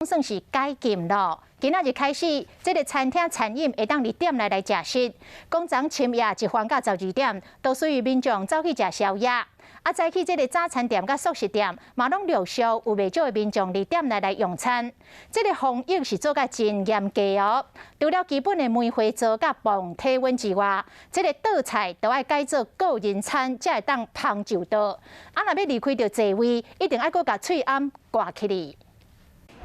算是解禁咯。今仔日开始，这个餐厅餐饮会当2点来食食。讲昨深夜1番到12点，都属于民众走去食宵夜。早起这个早餐店甲素食店嘛，拢陆续有袂少的民众2点来用餐。这个防疫是做甲真严格哦。除了基本的梅花座甲磅体温之外，这个倒菜都要改做个人餐，才会当捧就倒。若要离开着座位，一定要搁甲喙暗挂起嚟。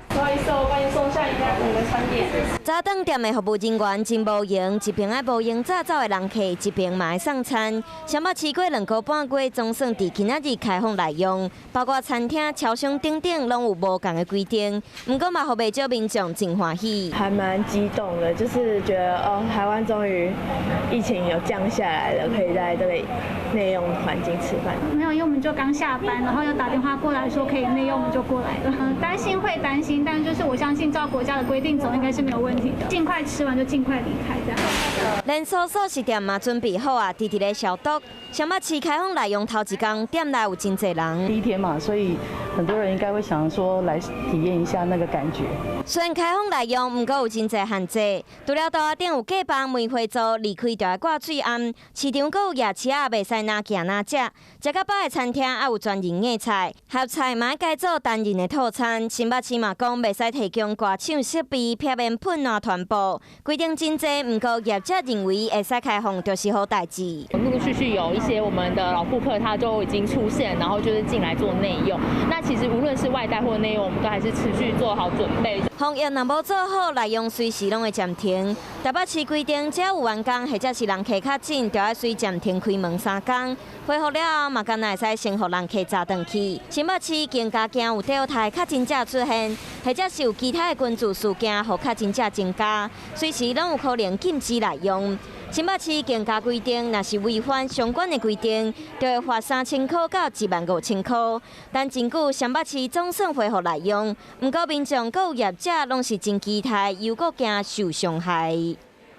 不好意思，我帮你送下一下我们餐点。早顿店的服务人员真无闲，一边爱无闲早走的人客，一边嘛爱送餐。双北市过2个半月，总算伫今仔日开放内用，包括餐厅、超商等等，拢有无同的规定。不过嘛，互袂少民众真欢喜，还蛮激动的，就是觉得哦，台湾终于疫情有降下来了，可以在这里内用环境吃饭。没有，因为我们就刚下班，然后又打电话过来说可以内用，我们就过来了。担心会担心。 但就是我相信，照国家的规定走，应该是没有问题的。尽快吃完就尽快离开，这样。连锁素食店嘛准备好啊，直直咧消毒。双北市开放内用头一天，店内有真侪人。第一天嘛，所以很多人应该会想说来体验一下那个感觉。虽然开放内用，不过有真侪限制。除了大店有假放梅花座，离开就要挂水暗。市场阁有夜市啊，袂使哪行哪食。食到饱的餐厅还有专营的菜，合菜嘛改做单人的套餐。新北市嘛讲袂使提供歌唱设备、片面喷烂团布，规定真济。不过业者认为会使开放就是好代志。陆陆续续有一些我们的老顾客，他都已经出现，然后就是进来做内用。那其实无论是外带或内用，我们都还是持续做好准备。防疫若无做好，内用随时拢会暂停。台北市规定，只要有员工或者是人客较紧，就要随暂停开门3天。恢复了后，嘛敢若会使先互人客早转去。新北市更加惊有第二台确诊者出现，或者是有其他的群聚事件，互确诊者增加，随时拢有可能禁止内用。新北市更加规定，若是违反相关的规定，就会罚3000块到15000块。但根据新北市总算恢复内用，不过民众佮有业者拢是真期待，又搁惊受伤害。